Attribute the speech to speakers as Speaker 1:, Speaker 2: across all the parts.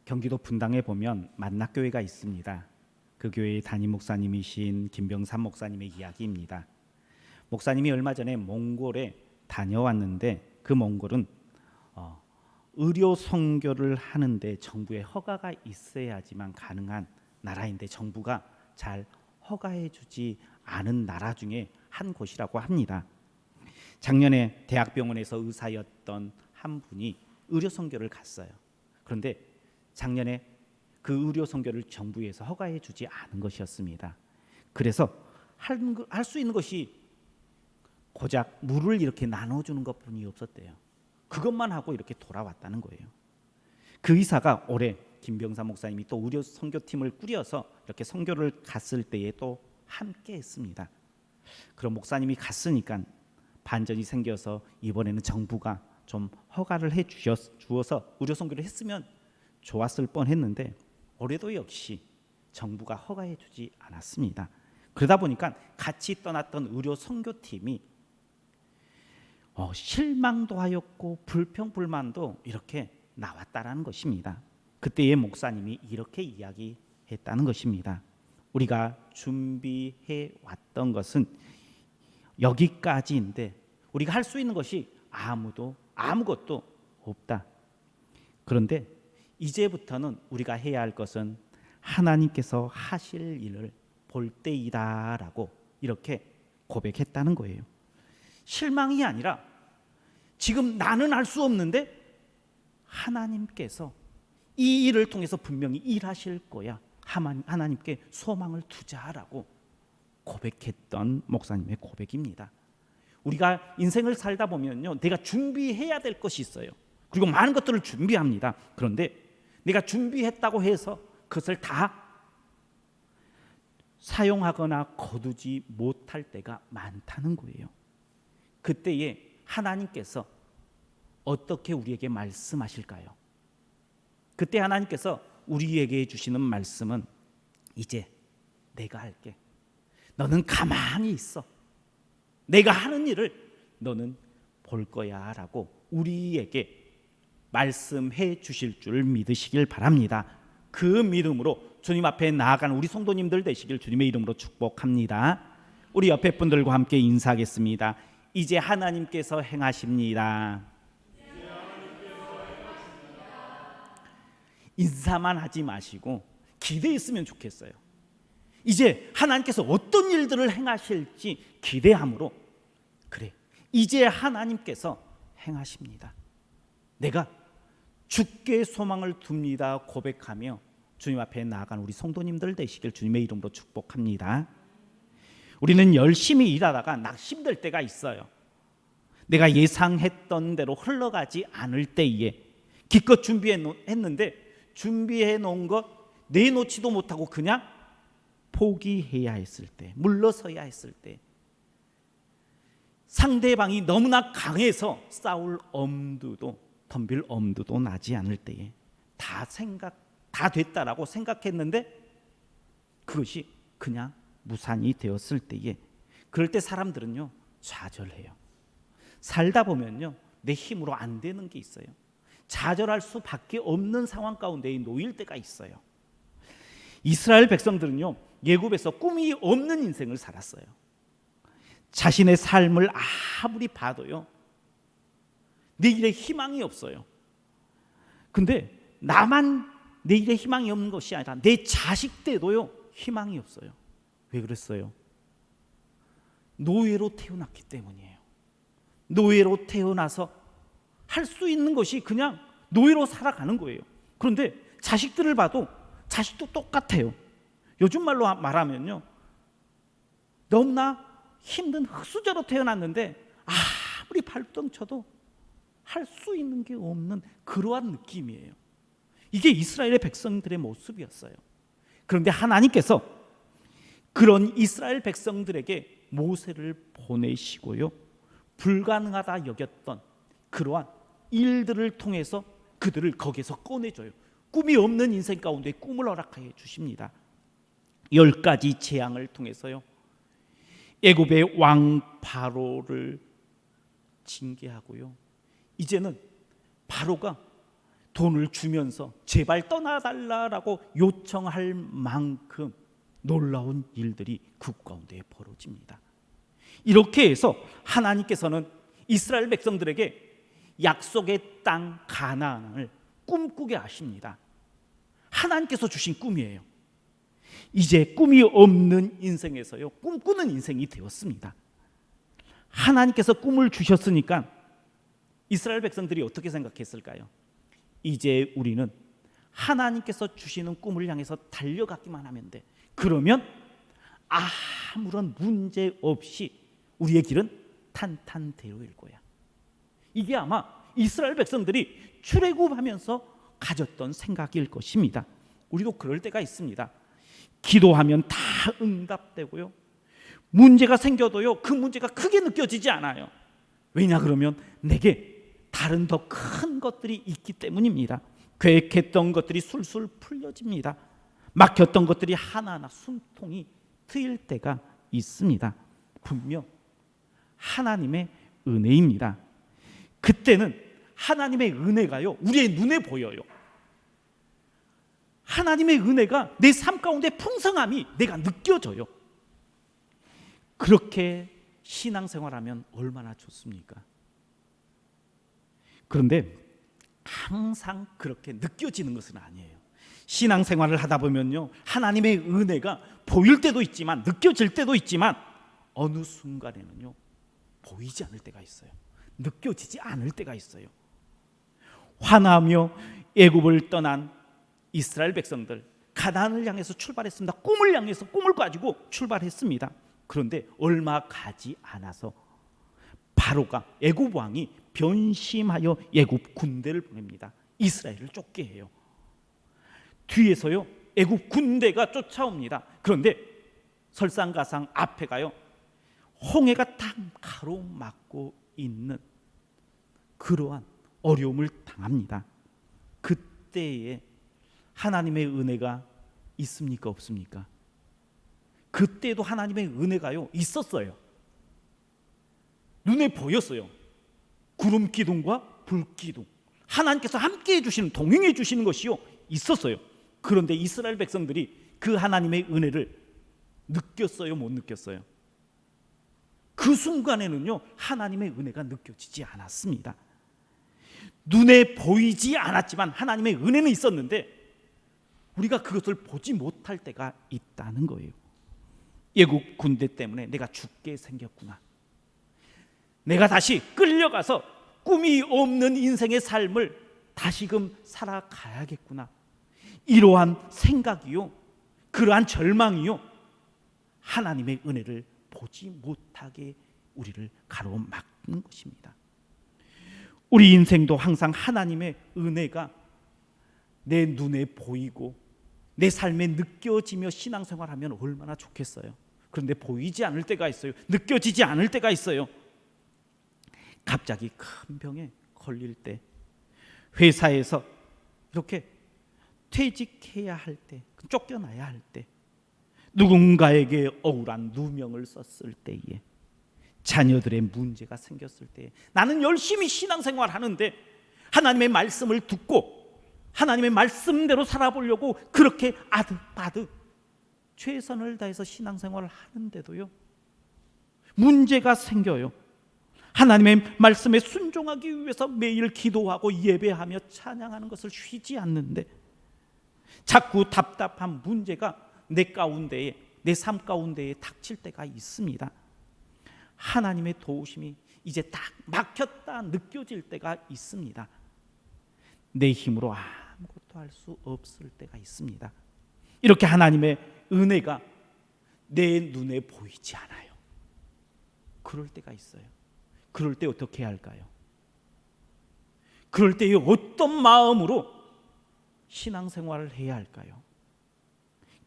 Speaker 1: 경기도 분당에 보면 만락교회가 있습니다. 그 교회의 담임 목사님이신 김병삼 목사님의 이야기입니다. 목사님이 얼마 전에 몽골에 다녀왔는데 그 몽골은 의료 선교를 하는데 정부의 허가가 있어야지만 가능한 나라인데 정부가 잘 허가해주지 않은 나라 중에 한 곳이라고 합니다. 작년에 대학병원에서 의사였던 한 분이 의료 선교를 갔어요. 그런데 작년에 그 의료 선교를 정부에서 허가해주지 않은 것이었습니다. 그래서 할 수 있는 것이 고작 물을 이렇게 나눠주는 것뿐이 없었대요. 그것만 하고 이렇게 돌아왔다는 거예요. 그 의사가 올해 김병삼 목사님이 또 의료 선교팀을 꾸려서 이렇게 선교를 갔을 때에 또 함께 했습니다. 그럼 목사님이 갔으니까 반전이 생겨서 이번에는 정부가 좀 허가를 해 주어서 의료 선교를 했으면 좋았을 뻔했는데 올해도 역시 정부가 허가해 주지 않았습니다. 그러다 보니까 같이 떠났던 의료 선교팀이 실망도 하였고 불평불만도 이렇게 나왔다라는 것입니다. 그때의 목사님이 이렇게 이야기했다는 것입니다. 우리가 준비해 왔던 것은 여기까지인데 우리가 할 수 있는 것이 아무것도 없다. 그런데 이제부터는 우리가 해야 할 것은 하나님께서 하실 일을 볼 때이다라고 이렇게 고백했다는 거예요. 실망이 아니라 지금 나는 할 수 없는데 하나님께서 이 일을 통해서 분명히 일하실 거야. 하나님께 소망을 두자라고 고백했던 목사님의 고백입니다. 우리가 인생을 살다 보면요, 내가 준비해야 될 것이 있어요. 그리고 많은 것들을 준비합니다. 그런데 내가 준비했다고 해서 그것을 다 사용하거나 거두지 못할 때가 많다는 거예요. 그때에 하나님께서 어떻게 우리에게 말씀하실까요? 그때 하나님께서 우리에게 주시는 말씀은 이제 내가 할게. 너는 가만히 있어. 내가 하는 일을 너는 볼 거야 라고 우리에게 말씀해 주실 줄 믿으시길 바랍니다. 그 믿음으로 주님 앞에 나아가는 우리 성도님들 되시길 주님의 이름으로 축복합니다. 우리 옆에 분들과 함께 인사하겠습니다. 이제 하나님께서 행하십니다. 인사만 하지 마시고 기대했으면 좋겠어요. 이제 하나님께서 어떤 일들을 행하실지 기대함으로, 그래, 이제 하나님께서 행하십니다. 내가 주께 소망을 둡니다 고백하며 주님 앞에 나아간 우리 성도님들 되시길 주님의 이름으로 축복합니다. 우리는 열심히 일하다가 낙심될 때가 있어요. 내가 예상했던 대로 흘러가지 않을 때에 기껏 준비했는데 준비해 놓은 것 내놓지도 못하고 그냥 포기해야 했을 때, 물러서야 했을 때, 상대방이 너무나 강해서 싸울 엄두도 덤빌 엄두도 나지 않을 때에 다 됐다라고 생각했는데 그것이 그냥 무산이 되었을 때에, 그럴 때 사람들은요 좌절해요. 살다 보면요 내 힘으로 안 되는 게 있어요. 좌절할 수밖에 없는 상황 가운데 놓일 때가 있어요. 이스라엘 백성들은요 예굽에서 꿈이 없는 인생을 살았어요. 자신의 삶을 아무리 봐도요 내일에 희망이 없어요. 근데 나만 내일에 희망이 없는 것이 아니라 내 자식들도요 희망이 없어요. 왜 그랬어요? 노예로 태어났기 때문이에요. 노예로 태어나서 할 수 있는 것이 그냥 노예로 살아가는 거예요. 그런데 자식들을 봐도 자식도 똑같아요. 요즘 말로 말하면요 너무나 힘든 흙수저로 태어났는데 아무리 발동 쳐도 할 수 있는 게 없는 그러한 느낌이에요. 이게 이스라엘의 백성들의 모습이었어요. 그런데 하나님께서 그런 이스라엘 백성들에게 모세를 보내시고요 불가능하다 여겼던 그러한 일들을 통해서 그들을 거기에서 꺼내줘요. 꿈이 없는 인생 가운데 꿈을 허락하여 주십니다. 10가지 재앙을 통해서요 애굽의 왕 바로를 징계하고요 이제는 바로가 돈을 주면서 제발 떠나달라고 요청할 만큼 놀라운 일들이 그 가운데 벌어집니다. 이렇게 해서 하나님께서는 이스라엘 백성들에게 약속의 땅 가나안을 꿈꾸게 하십니다. 하나님께서 주신 꿈이에요. 이제 꿈이 없는 인생에서요, 꿈꾸는 인생이 되었습니다. 하나님께서 꿈을 주셨으니까 이스라엘 백성들이 어떻게 생각했을까요? 이제 우리는 하나님께서 주시는 꿈을 향해서 달려가기만 하면 돼. 그러면 아무런 문제 없이 우리의 길은 탄탄대로일 거야. 이게 아마 이스라엘 백성들이 출애굽하면서 가졌던 생각일 것입니다. 우리도 그럴 때가 있습니다. 기도하면 다 응답되고요, 문제가 생겨도요 그 문제가 크게 느껴지지 않아요. 왜냐 그러면 내게 다른 더 큰 것들이 있기 때문입니다. 계획했던 것들이 술술 풀려집니다. 막혔던 것들이 하나하나 숨통이 트일 때가 있습니다. 분명 하나님의 은혜입니다. 그때는 하나님의 은혜가요 우리의 눈에 보여요. 하나님의 은혜가 내 삶 가운데 풍성함이 내가 느껴져요. 그렇게 신앙생활하면 얼마나 좋습니까? 그런데 항상 그렇게 느껴지는 것은 아니에요. 신앙생활을 하다 보면요 하나님의 은혜가 보일 때도 있지만 느껴질 때도 있지만 어느 순간에는요 보이지 않을 때가 있어요. 느껴지지 않을 때가 있어요. 화나며 애굽을 떠난 이스라엘 백성들 가나안을 향해서 출발했습니다. 꿈을 향해서 꿈을 가지고 출발했습니다. 그런데 얼마 가지 않아서 바로가 애굽 왕이 변심하여 애굽 군대를 보냅니다. 이스라엘을 쫓게 해요. 뒤에서요 애굽 군대가 쫓아옵니다. 그런데 설상가상 앞에 가요 홍해가 딱 가로막고 있는 그러한 어려움을 당합니다. 그때에 하나님의 은혜가 있습니까 없습니까? 그때도 하나님의 은혜가요 있었어요. 눈에 보였어요. 구름 기둥과 불 기둥, 하나님께서 함께 해주시는, 동행해 주시는 것이요 있었어요. 그런데 이스라엘 백성들이 그 하나님의 은혜를 느꼈어요 못 느꼈어요? 그 순간에는요 하나님의 은혜가 느껴지지 않았습니다. 눈에 보이지 않았지만 하나님의 은혜는 있었는데 우리가 그것을 보지 못할 때가 있다는 거예요. 애국 군대 때문에 내가 죽게 생겼구나, 내가 다시 끌려가서 꿈이 없는 인생의 삶을 다시금 살아가야겠구나, 이러한 생각이요 그러한 절망이요 하나님의 은혜를 보지 못하게 우리를 가로막는 것입니다. 우리 인생도 항상 하나님의 은혜가 내 눈에 보이고 내 삶에 느껴지며 신앙생활하면 얼마나 좋겠어요. 그런데 보이지 않을 때가 있어요. 느껴지지 않을 때가 있어요. 갑자기 큰 병에 걸릴 때, 회사에서 이렇게 퇴직해야 할 때, 쫓겨나야 할 때, 누군가에게 억울한 누명을 썼을 때에, 자녀들의 문제가 생겼을 때, 나는 열심히 신앙생활 하는데 하나님의 말씀을 듣고 하나님의 말씀대로 살아보려고 그렇게 아득바득 최선을 다해서 신앙생활을 하는데도요 문제가 생겨요. 하나님의 말씀에 순종하기 위해서 매일 기도하고 예배하며 찬양하는 것을 쉬지 않는데 자꾸 답답한 문제가 내 가운데에, 내 삶 가운데에 닥칠 때가 있습니다. 하나님의 도우심이 이제 딱 막혔다 느껴질 때가 있습니다. 내 힘으로 아무것도 할 수 없을 때가 있습니다. 이렇게 하나님의 은혜가 내 눈에 보이지 않아요. 그럴 때가 있어요. 그럴 때 어떻게 해야 할까요? 그럴 때에 어떤 마음으로 신앙생활을 해야 할까요?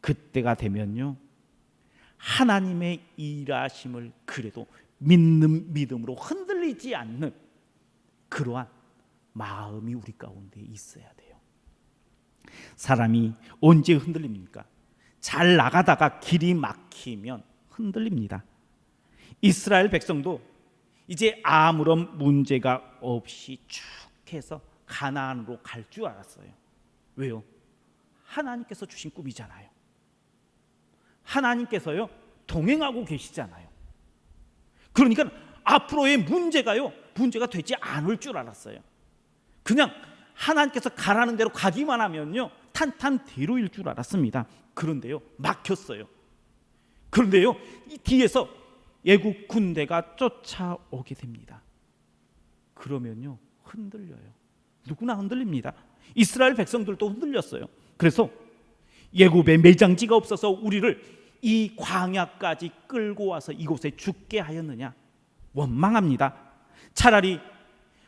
Speaker 1: 그때가 되면요 하나님의 일하심을 그래도 믿는 믿음으로 흔들리지 않는 그러한 마음이 우리 가운데 있어야 돼요. 사람이 언제 흔들립니까? 잘 나가다가 길이 막히면 흔들립니다. 이스라엘 백성도 이제 아무런 문제가 없이 쭉 해서 가나안으로 갈 줄 알았어요. 왜요? 하나님께서 주신 꿈이잖아요. 하나님께서요 동행하고 계시잖아요. 그러니까 앞으로의 문제가 되지 않을 줄 알았어요. 그냥 하나님께서 가라는 대로 가기만 하면요 탄탄대로일 줄 알았습니다. 그런데요 막혔어요. 그런데요 이 뒤에서 애국 군대가 쫓아오게 됩니다. 그러면요 흔들려요. 누구나 흔들립니다. 이스라엘 백성들도 흔들렸어요. 그래서 애굽에 매장지가 없어서 우리를 이 광야까지 끌고 와서 이곳에 죽게 하였느냐 원망합니다. 차라리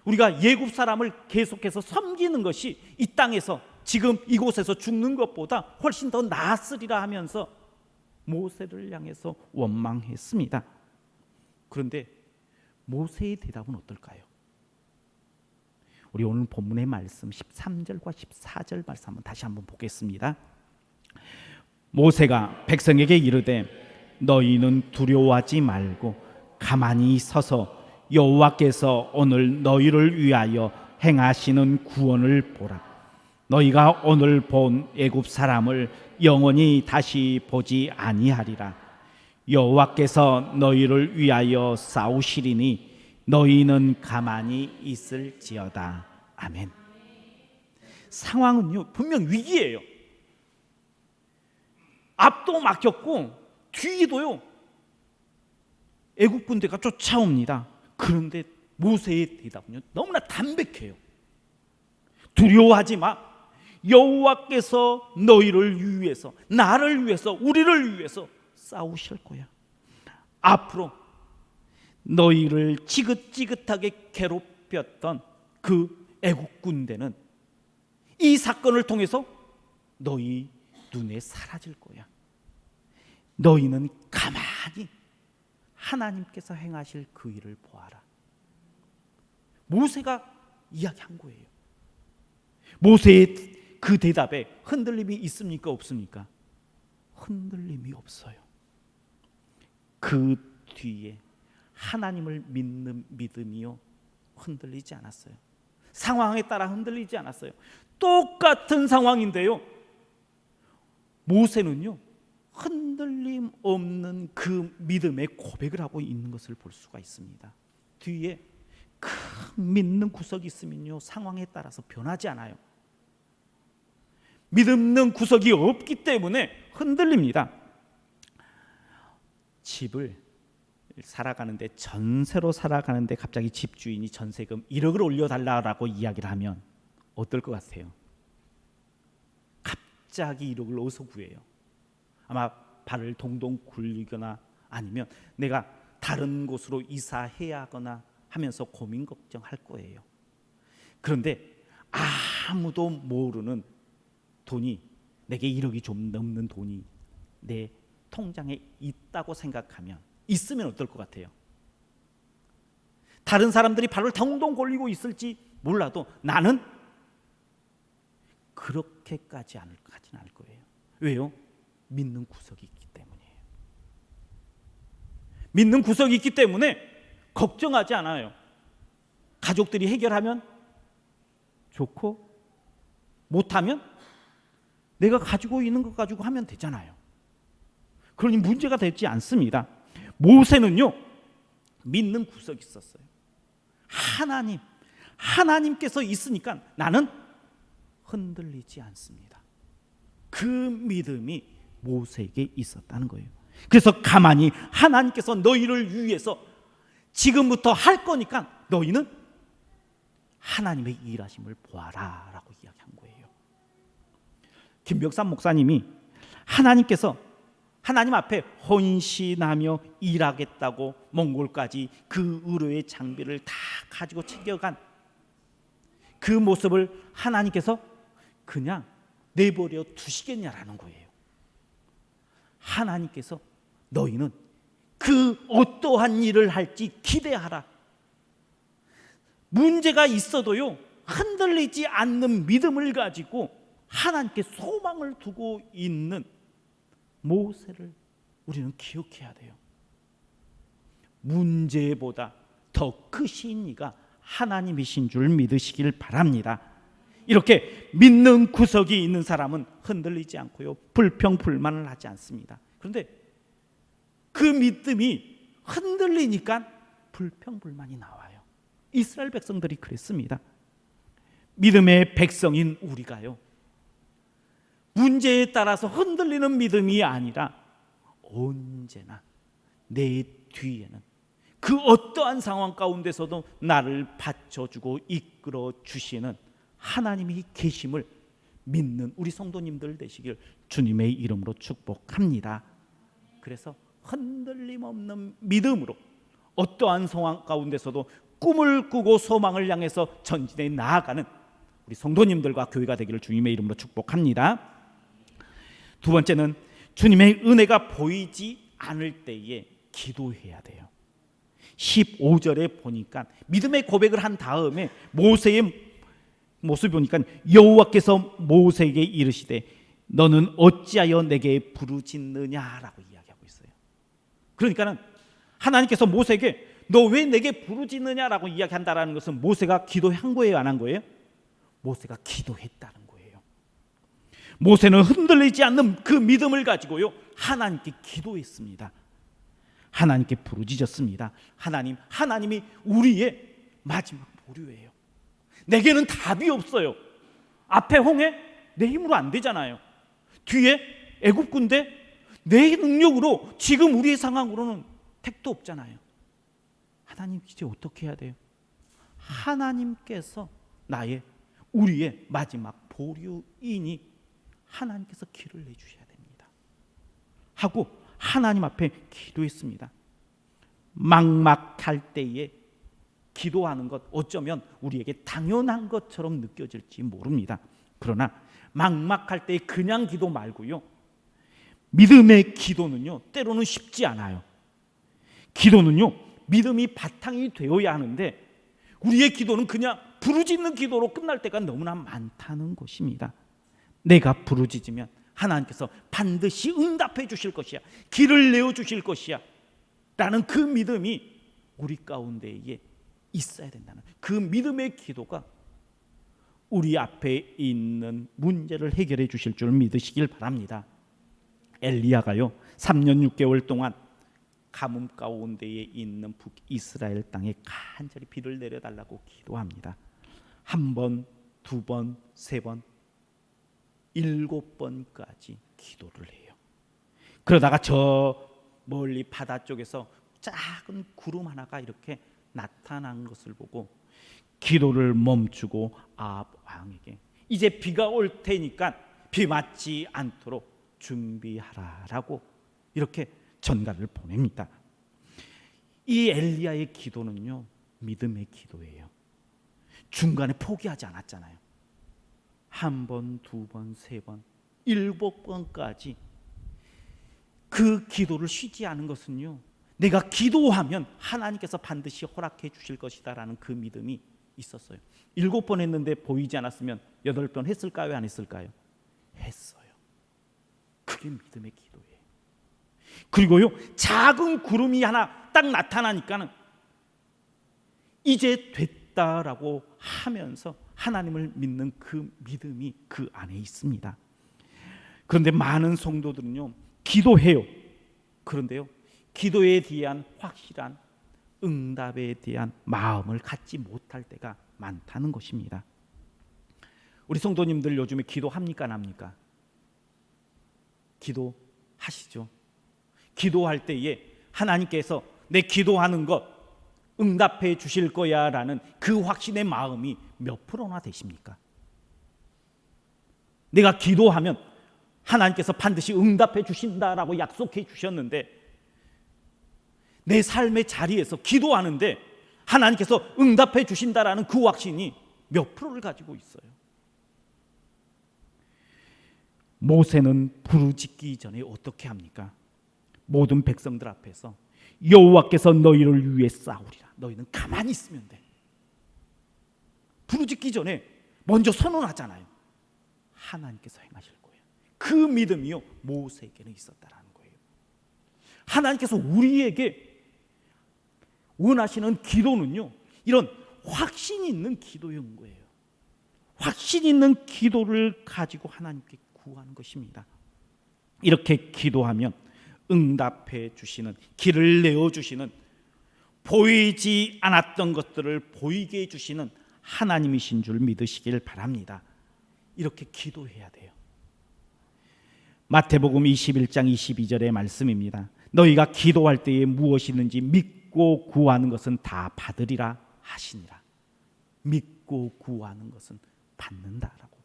Speaker 1: 우리가 애굽 사람을 계속해서 섬기는 것이 이 땅에서 지금 이곳에서 죽는 것보다 훨씬 더 나았으리라 하면서 모세를 향해서 원망했습니다. 그런데 모세의 대답은 어떨까요? 우리 오늘 본문의 말씀 13절과 14절 말씀 한번 다시 한번 보겠습니다. 모세가 백성에게 이르되 너희는 두려워하지 말고 가만히 서서 여호와께서 오늘 너희를 위하여 행하시는 구원을 보라. 너희가 오늘 본 애굽 사람을 영원히 다시 보지 아니하리라. 여호와께서 너희를 위하여 싸우시리니 너희는 가만히 있을지어다. 아멘. 상황은요 분명 위기예요. 앞도 막혔고 뒤도요 애국 군대가 쫓아옵니다. 그런데 모세의 대답은요 너무나 담백해요. 두려워하지 마. 여호와께서 너희를 위해서, 나를 위해서, 우리를 위해서 싸우실 거야. 앞으로 너희를 지긋지긋하게 괴롭혔던 그 애국 군대는 이 사건을 통해서 너희 눈에 사라질 거야. 너희는 가만히 하나님께서 행하실 그 일을 보아라. 모세가 이야기한 거예요. 모세의 그 대답에 흔들림이 있습니까? 없습니까? 흔들림이 없어요. 그 뒤에 하나님을 믿는 믿음이요 흔들리지 않았어요. 상황에 따라 흔들리지 않았어요. 똑같은 상황인데요 모세는요 흔들림 없는 그 믿음의 고백을 하고 있는 것을 볼 수가 있습니다. 뒤에 큰 믿는 구석이 있으면요 상황에 따라서 변하지 않아요. 믿는 구석이 없기 때문에 흔들립니다. 집을 살아가는데 전세로 살아가는데 갑자기 집주인이 전세금 1억을 올려달라고 이야기를 하면 어떨 것 같아요? 갑자기 1억을 어디서 구해요? 아마 발을 동동 굴리거나 아니면 내가 다른 곳으로 이사해야 하거나 하면서 고민 걱정할 거예요. 그런데 아무도 모르는 돈이, 내게 1억이 좀 넘는 돈이 내 통장에 있다고 생각하면, 있으면 어떨 것 같아요? 다른 사람들이 발을 동동 굴리고 있을지 몰라도 나는 그렇게까지 하진 않을 거예요. 왜요? 믿는 구석이 있기 때문이에요. 믿는 구석이 있기 때문에 걱정하지 않아요. 가족들이 해결하면 좋고 못하면 내가 가지고 있는 것 가지고 하면 되잖아요. 그러니 문제가 되지 않습니다. 모세는요 믿는 구석이 있었어요. 하나님께서 있으니까 나는 흔들리지 않습니다. 그 믿음이 모세에게 있었다는 거예요. 그래서 가만히 하나님께서 너희를 위해서 지금부터 할 거니까 너희는 하나님의 일하심을 보아라 라고 이야기한 거예요. 김병삼 목사님이 하나님께서 하나님 앞에 헌신하며 일하겠다고 몽골까지 그 의료의 장비를 다 가지고 챙겨간 그 모습을 하나님께서 그냥 내버려 두시겠냐라는 거예요. 하나님께서 너희는 그 어떠한 일을 할지 기대하라. 문제가 있어도요 흔들리지 않는 믿음을 가지고 하나님께 소망을 두고 있는 모세를 우리는 기억해야 돼요. 문제보다 더 크신 이가 하나님이신 줄 믿으시길 바랍니다. 이렇게 믿는 구석이 있는 사람은 흔들리지 않고요, 불평불만을 하지 않습니다. 그런데 그 믿음이 흔들리니까 불평불만이 나와요. 이스라엘 백성들이 그랬습니다. 믿음의 백성인 우리가요, 문제에 따라서 흔들리는 믿음이 아니라 언제나 내 뒤에는 그 어떠한 상황 가운데서도 나를 받쳐주고 이끌어 주시는 하나님이 계심을 믿는 우리 성도님들 되시길 주님의 이름으로 축복합니다. 그래서 흔들림 없는 믿음으로 어떠한 상황 가운데서도 꿈을 꾸고 소망을 향해서 전진해 나아가는 우리 성도님들과 교회가 되기를 주님의 이름으로 축복합니다. 두 번째는 주님의 은혜가 보이지 않을 때에 기도해야 돼요. 15절에 보니까 믿음의 고백을 한 다음에 모세의 모습을 보니까 여호와께서 모세에게 이르시되 너는 어찌하여 내게 부르짖느냐라고 이야기하고 있어요. 그러니까는 하나님께서 모세에게 너 왜 내게 부르짖느냐라고 이야기한다라는 것은 모세가 기도한 거예요, 안 한 거예요? 모세가 기도했다는 거예요. 모세는 흔들리지 않는 그 믿음을 가지고요, 하나님께 기도했습니다. 하나님께 부르짖었습니다. 하나님이 우리의 마지막 보류예요. 내게는 답이 없어요. 앞에 홍해 내 힘으로 안 되잖아요. 뒤에 애굽군대 내 능력으로 지금 우리의 상황으로는 택도 없잖아요. 하나님 이제 어떻게 해야 돼요? 하나님께서 우리의 마지막 보류이니 하나님께서 길을 내주셔야 됩니다 하고 하나님 앞에 기도했습니다. 막막할 때에 기도하는 것 어쩌면 우리에게 당연한 것처럼 느껴질지 모릅니다. 그러나 막막할 때 그냥 기도 말고요, 믿음의 기도는요 때로는 쉽지 않아요. 기도는요 믿음이 바탕이 되어야 하는데 우리의 기도는 그냥 부르짖는 기도로 끝날 때가 너무나 많다는 것입니다. 내가 부르짖으면 하나님께서 반드시 응답해 주실 것이야, 길을 내어 주실 것이야 라는 그 믿음이 우리 가운데에 있어야 된다는 그 믿음의 기도가 우리 앞에 있는 문제를 해결해 주실 줄 믿으시길 바랍니다. 엘리야가요 3년 6개월 동안 가뭄 가운데에 있는 북이스라엘 땅에 간절히 비를 내려달라고 기도합니다. 한 번, 두 번, 세 번, 7번까지 기도를 해요. 그러다가 저 멀리 바다 쪽에서 작은 구름 하나가 이렇게 나타난 것을 보고 기도를 멈추고 아합 왕에게 이제 비가 올 테니까 비 맞지 않도록 준비하라라고 이렇게 전가를 보냅니다. 이 엘리야의 기도는요 믿음의 기도예요. 중간에 포기하지 않았잖아요. 한 번, 두 번, 세 번, 7번까지 그 기도를 쉬지 않은 것은요 내가 기도하면 하나님께서 반드시 허락해 주실 것이다 라는 그 믿음이 있었어요. 7번 했는데 보이지 않았으면 8번 했을까요, 안 했을까요? 했어요. 그게 믿음의 기도예요. 그리고요 작은 구름이 하나 딱 나타나니까는 이제 됐다라고 하면서 하나님을 믿는 그 믿음이 그 안에 있습니다. 그런데 많은 성도들은요 기도해요. 그런데요 기도에 대한 확실한 응답에 대한 마음을 갖지 못할 때가 많다는 것입니다. 우리 성도님들 요즘에 기도합니까, 안 합니까? 기도하시죠. 기도할 때에 하나님께서 내 기도하는 것 응답해 주실 거야 라는 그 확신의 마음이 몇 프로나 되십니까? 내가 기도하면 하나님께서 반드시 응답해 주신다라고 약속해 주셨는데 내 삶의 자리에서 기도하는데 하나님께서 응답해 주신다라는 그 확신이 몇 프로를 가지고 있어요? 모세는 부르짖기 전에 어떻게 합니까? 모든 백성들 앞에서 여호와께서 너희를 위해 싸우리라. 너희는 가만히 있으면 돼. 부르짖기 전에 먼저 선언하잖아요. 하나님께서 행하실 거예요. 그 믿음이요 모세에게는 있었다라는 거예요. 하나님께서 우리에게 원하시는 기도는요 이런 확신이 있는 기도인 거예요. 확신 있는 기도를 가지고 하나님께 구하는 것입니다. 이렇게 기도하면 응답해 주시는, 길을 내어 주시는, 보이지 않았던 것들을 보이게 해 주시는 하나님이신 줄 믿으시길 바랍니다. 이렇게 기도해야 돼요. 마태복음 21장 22절의 말씀입니다. 너희가 기도할 때에 무엇이 있는지 믿고 구하는 것은 다 받으리라 하시니라. 믿고 구하는 것은 받는다라고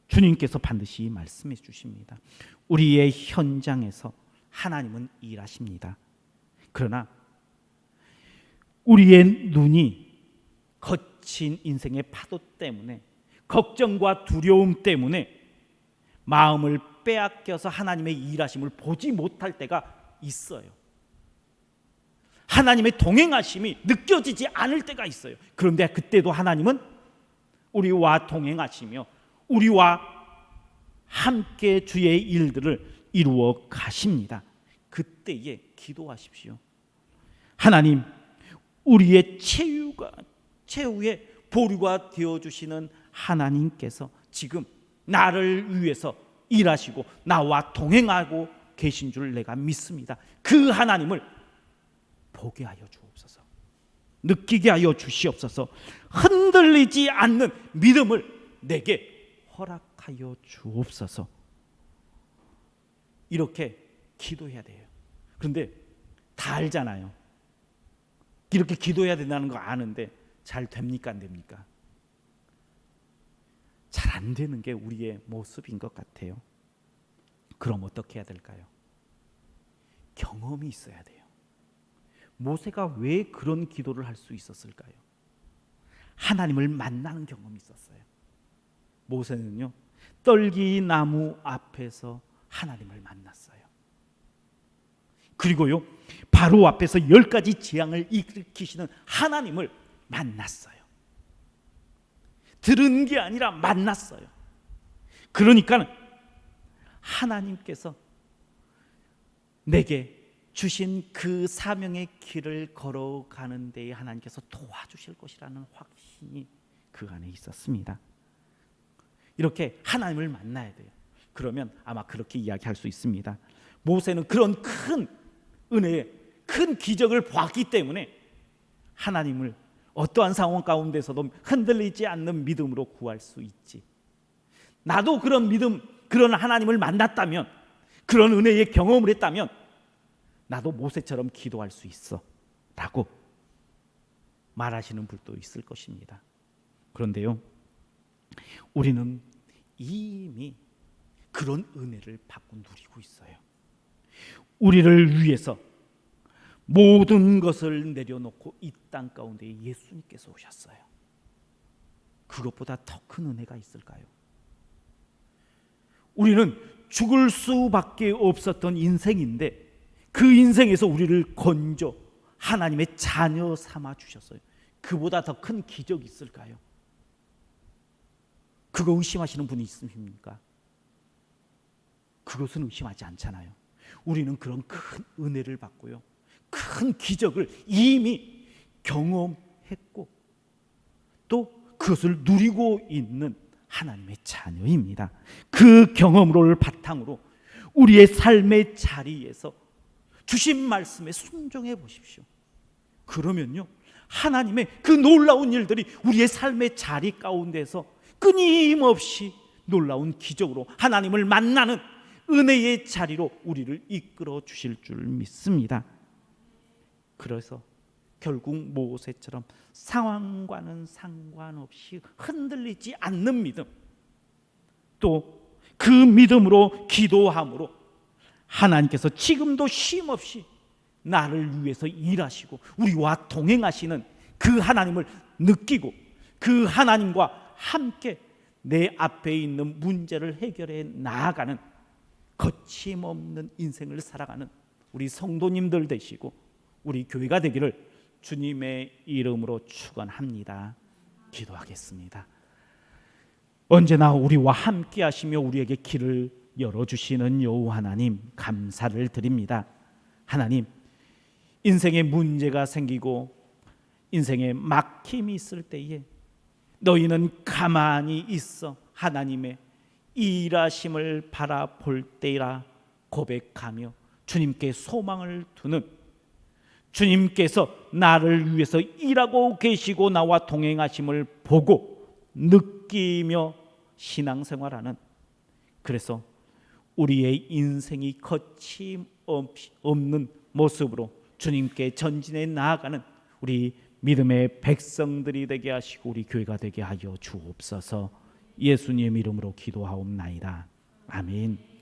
Speaker 1: 주님께서 반드시 말씀해 주십니다. 우리의 현장에서 하나님은 일하십니다. 그러나 우리의 눈이 거친 인생의 파도 때문에, 걱정과 두려움 때문에 마음을 빼앗겨서 하나님의 일하심을 보지 못할 때가 있어요. 하나님의 동행하심이 느껴지지 않을 때가 있어요. 그런데 그때도 하나님은 우리와 동행하시며 우리와 함께 주의 일들을 이루어 가십니다. 그때에 기도하십시오. 하나님, 우리의 최후의 보루가 되어주시는 하나님께서 지금 나를 위해서 일하시고 나와 동행하고 계신 줄 내가 믿습니다. 그 하나님을 보게 하여 주옵소서. 느끼게 하여 주시옵소서. 흔들리지 않는 믿음을 내게 허락하여 주옵소서. 이렇게 기도해야 돼요. 그런데 다 알잖아요. 이렇게 기도해야 된다는 거 아는데 잘 됩니까, 안 됩니까? 잘 안 되는 게 우리의 모습인 것 같아요. 그럼 어떻게 해야 될까요? 경험이 있어야 돼요. 모세가 왜 그런 기도를 할 수 있었을까요? 하나님을 만나는 경험이 있었어요. 모세는요, 떨기 나무 앞에서 하나님을 만났어요. 그리고요, 바로 앞에서 10가지 재앙을 일으키시는 하나님을 만났어요. 들은 게 아니라 만났어요. 그러니까 하나님께서 내게 주신 그 사명의 길을 걸어가는 데에 하나님께서 도와주실 것이라는 확신이 그 안에 있었습니다. 이렇게 하나님을 만나야 돼요. 그러면 아마 그렇게 이야기할 수 있습니다. 모세는 그런 큰 은혜, 큰 기적을 봤기 때문에 하나님을 어떠한 상황 가운데서도 흔들리지 않는 믿음으로 구할 수 있지. 나도 그런 믿음, 그런 하나님을 만났다면, 그런 은혜의 경험을 했다면 나도 모세처럼 기도할 수 있어 라고 말하시는 분도 있을 것입니다. 그런데요, 우리는 이미 그런 은혜를 받고 누리고 있어요. 우리를 위해서 모든 것을 내려놓고 이 땅 가운데 예수님께서 오셨어요. 그것보다 더 큰 은혜가 있을까요? 우리는 죽을 수밖에 없었던 인생인데 그 인생에서 우리를 건져 하나님의 자녀 삼아 주셨어요. 그보다 더 큰 기적이 있을까요? 그거 의심하시는 분이 있습니까? 그것은 의심하지 않잖아요. 우리는 그런 큰 은혜를 받고요, 큰 기적을 이미 경험했고 또 그것을 누리고 있는 하나님의 자녀입니다. 그 경험을 바탕으로 우리의 삶의 자리에서 주신 말씀에 순종해 보십시오. 그러면요, 하나님의 그 놀라운 일들이 우리의 삶의 자리 가운데서 끊임없이 놀라운 기적으로 하나님을 만나는 은혜의 자리로 우리를 이끌어 주실 줄 믿습니다. 그래서 결국 모세처럼 상황과는 상관없이 흔들리지 않는 믿음, 또 그 믿음으로 기도함으로 하나님께서 지금도 쉼없이 나를 위해서 일하시고 우리와 동행하시는 그 하나님을 느끼고 그 하나님과 함께 내 앞에 있는 문제를 해결해 나아가는 거침없는 인생을 살아가는 우리 성도님들 되시고 우리 교회가 되기를 주님의 이름으로 축원합니다. 기도하겠습니다. 언제나 우리와 함께 하시며 우리에게 길을 열어주시는 여호와 하나님, 감사를 드립니다. 하나님, 인생에 문제가 생기고 인생에 막힘이 있을 때에 너희는 가만히 있어 하나님의 일하심을 바라볼 때라 고백하며 주님께 소망을 두는, 주님께서 나를 위해서 일하고 계시고 나와 동행하심을 보고 느끼며 신앙생활하는, 그래서 우리의 인생이 거침없는 모습으로 주님께 전진해 나아가는 우리 믿음의 백성들이 되게 하시고 우리 교회가 되게 하여 주옵소서. 예수님의 이름으로 기도하옵나이다. 아멘.